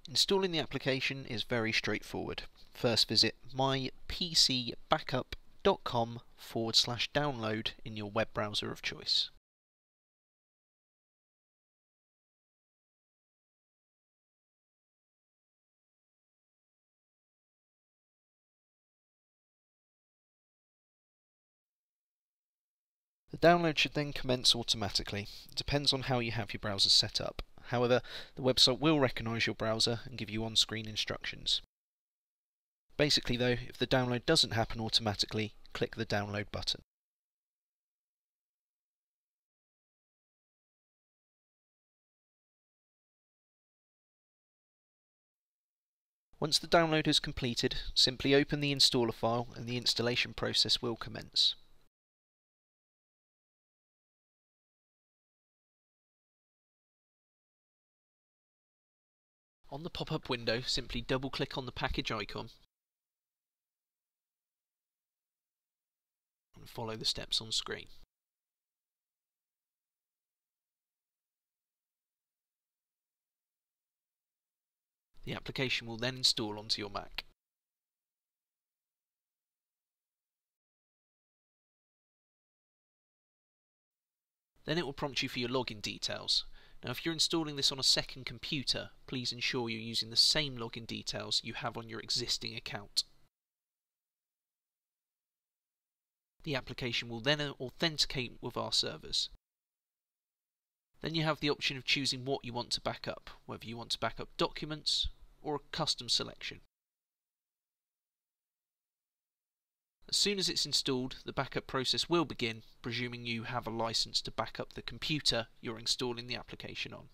Installing the application is very straightforward. First visit MyPCBackupcom/download in your web browser of choice. The download should then commence automatically. It depends on how you have your browser set up. However, the website will recognise your browser and give you on-screen instructions. Basically though, if the download doesn't happen automatically, click the download button. Once the download is completed, simply open the installer file and the installation process will commence. On the pop-up window, simply double-click on the package icon and follow the steps on screen. The application will then install onto your Mac. Then it will prompt you for your login details. Now if you're installing this on a second computer, please ensure you're using the same login details you have on your existing account. The application will then authenticate with our servers. Then you have the option of choosing what you want to back up, whether you want to back up documents or a custom selection. As soon as it's installed, the backup process will begin, presuming you have a license to back up the computer you're installing the application on.